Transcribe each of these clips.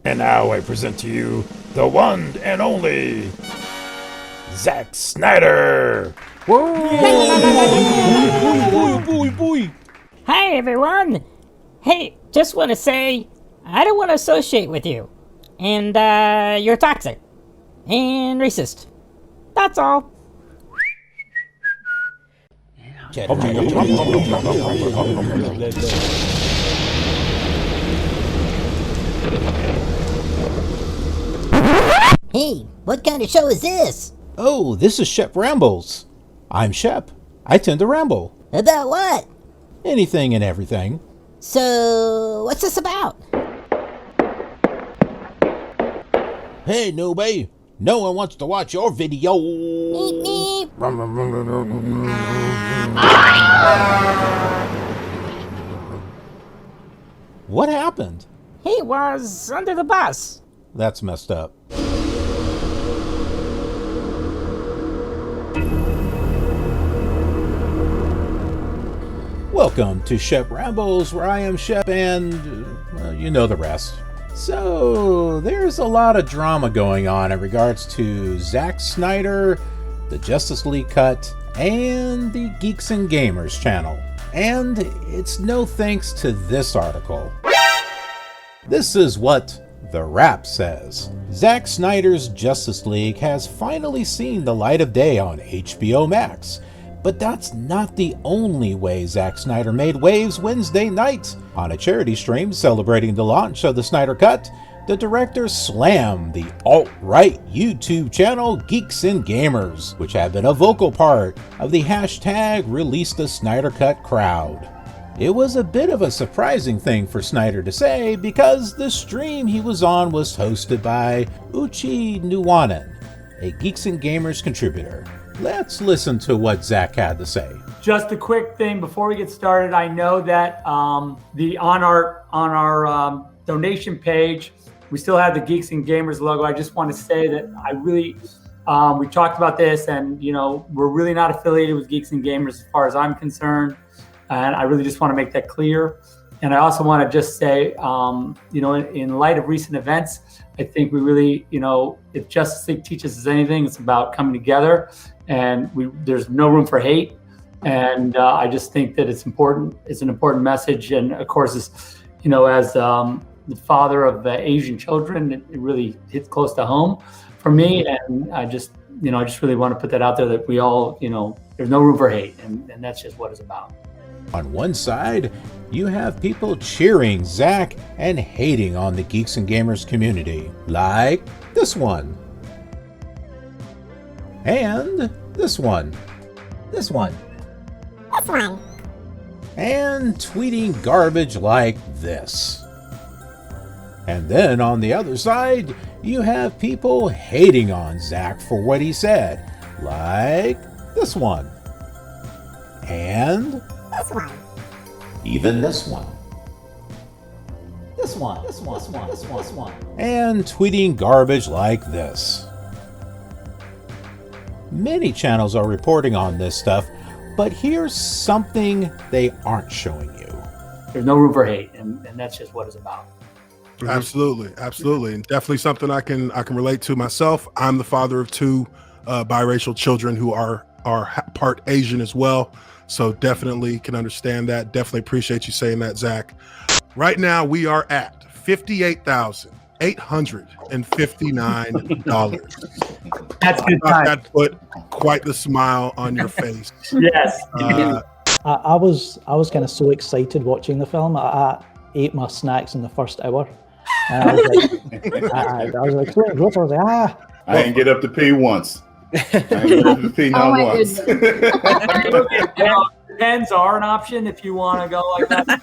And now I present to you the one and only Zack Snyder. Hi, everyone. Hey, just want to say, I don't want to associate with you. And, you're toxic. And racist. That's all. Hey, what kind of show is this? Oh, this is Shep Rambles. I'm Shep. I tend to ramble. About what? Anything and everything. So, what's this about? Hey, newbie. No one wants to watch your video. Meep, meep. What happened? He was under the bus. That's messed up. Welcome to Shep Rambles, where I am Shep and, well, you know the rest. So, there's a lot of drama going on in regards to Zack Snyder, the Justice League cut, and the Geeks and Gamers channel. And it's no thanks to this article. This is what The Wrap says. Zack Snyder's Justice League has finally seen the light of day on HBO Max. But that's not the only way Zack Snyder made waves Wednesday night. On a charity stream celebrating the launch of the Snyder Cut, the director slammed the alt-right YouTube channel Geeks and Gamers, which had been a vocal part of the hashtag Release the Snyder Cut crowd. It was a bit of a surprising thing for Snyder to say because the stream he was on was hosted by Uchi Nuwanen, a Geeks and Gamers contributor. Let's listen to what Zack had to say. Just a quick thing before we get started. I know that on our donation page, we still have the Geeks and Gamers logo. I just want to say that I really, we talked about this, and we're really not affiliated with Geeks and Gamers as far as I'm concerned, and I really just want to make that clear. And I also want to just say, in light of recent events, I think we really, if Justice League teaches us anything, it's about coming together, and there's no room for hate. And I just think that it's important. It's an important message. And of course, as the father of Asian children, it really hits close to home for me. And I just really want to put that out there that we all, there's no room for hate. And that's just what it's about. On one side, you have people cheering Zack and hating on the Geeks and Gamers community, like this one. And this one. This one. And tweeting garbage like this. And then on the other side, you have people hating on Zack for what he said, like this one. And This one. even this one. This one. And tweeting garbage like this. Many channels are reporting on this stuff, but here's something they aren't showing you. There's no room for hate, and that's just what it's about. Absolutely, and definitely something I can relate to myself. I'm the father of two biracial children who are part Asian as well, so definitely can understand that. Definitely appreciate you saying that, Zack. Right now we are at $58,859. That's good time. That put quite the smile on your face. Yes. I was kind of so excited watching the film. I ate my snacks in the first hour. And I was like, I didn't get up to pee once. Pens are an option if you want to go like that.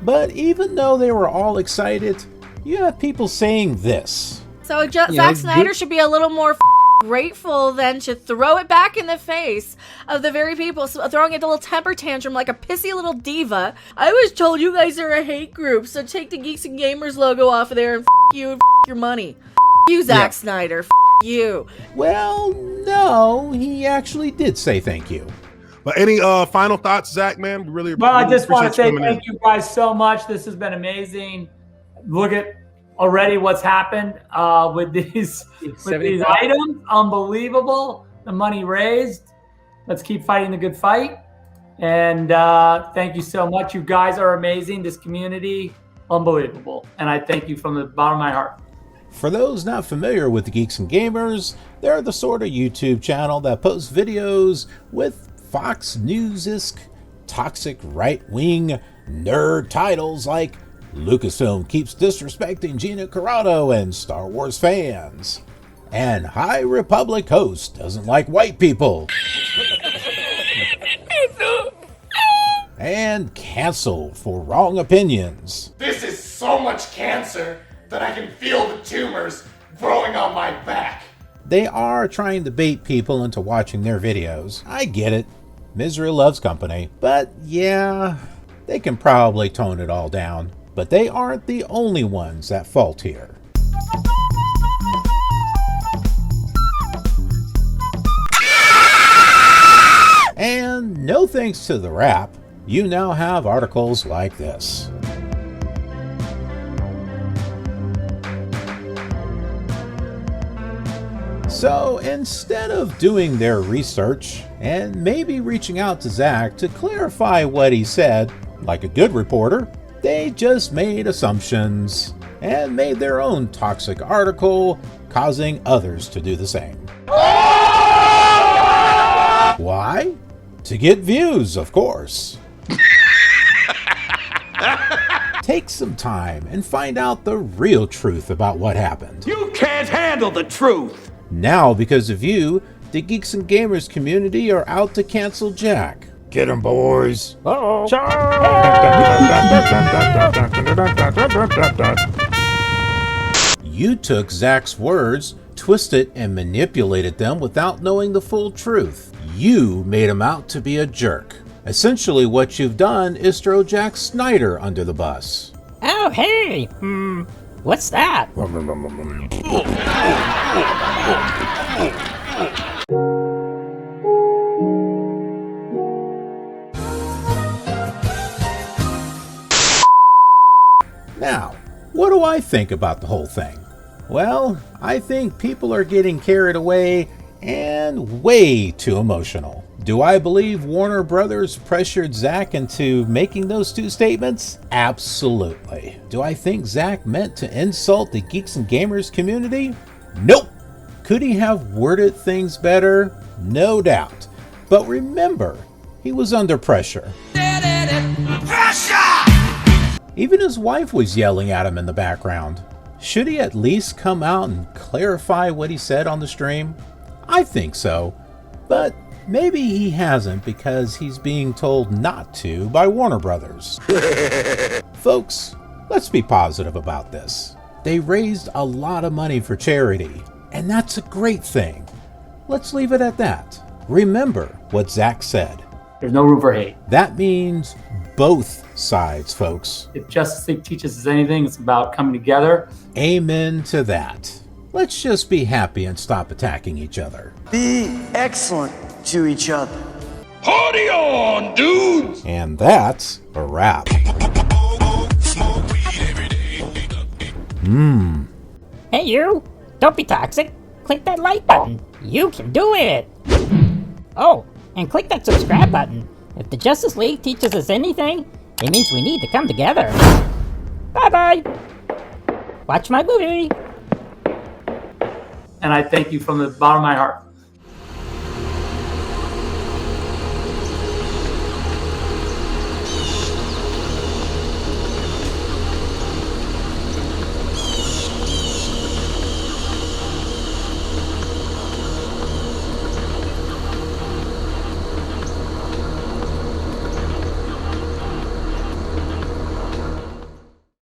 But even though they were all excited, you have people saying this. So Zack Snyder should be a little more grateful than to throw it back in the face of the very people throwing a little temper tantrum like a pissy little diva. I was told you guys are a hate group, so take the Geeks and Gamers logo off of there and you and your money. You, Zack Snyder. You. Well, no, he actually did say thank you. But any final thoughts, Zack, man? We really Well, I just want to say appreciate you coming thank you guys so much. This has been amazing. look at already what's happened with these items. Unbelievable. The money raised. Let's keep fighting the good fight. And thank you so much. You guys are amazing. This community, unbelievable. And I thank you from the bottom of my heart. For those not familiar with the Geeks and Gamers, they're the sort of YouTube channel that posts videos with Fox News-esque, toxic right-wing nerd titles like Lucasfilm keeps disrespecting Gina Carano and Star Wars fans, and High Republic host doesn't like white people, and canceled for wrong opinions. This is so much cancer that I can feel the tumors growing on my back. They are trying to bait people into watching their videos. I get it. Misery loves company. But yeah, they can probably tone it all down. But they aren't the only ones at fault here. And no thanks to the rap, you now have articles like this. So instead of doing their research and maybe reaching out to Zach to clarify what he said, like a good reporter, they just made assumptions and made their own toxic article, causing others to do the same. Why? To get views, of course. Take some time and find out the real truth about what happened. You can't handle the truth. Now, because of you, the Geeks and Gamers community are out to cancel Jack. Get 'em, boys. Uh-oh. You took Zach's words, twisted and manipulated them without knowing the full truth. You made him out to be a jerk. Essentially, what you've done is throw Jack Snyder under the bus. Oh, hey. What's that? Now, what do I think about the whole thing? Well, I think people are getting carried away and way too emotional. Do I believe Warner Brothers pressured Zach into making those two statements? Absolutely. Do I think Zach meant to insult the Geeks and Gamers community? Nope. Could he have worded things better? No doubt. But remember, he was under pressure. Even his wife was yelling at him in the background. Should he at least come out and clarify what he said on the stream? I think so. But maybe he hasn't because he's being told not to by Warner Brothers. Folks, let's be positive about this. They raised a lot of money for charity, and that's a great thing. Let's leave it at that. Remember what Zach said. There's no room for hate. That means both sides, folks. If Justice League teaches us anything, it's about coming together. Amen to that. Let's just be happy and stop attacking each other. Be excellent to each other. Party on, dudes! And that's a wrap. Hey, you. Don't be toxic. Click that like button. You can do it. Oh, and click that subscribe button. If the Justice League teaches us anything, it means we need to come together. Bye-bye. Watch my movie. And I thank you from the bottom of my heart.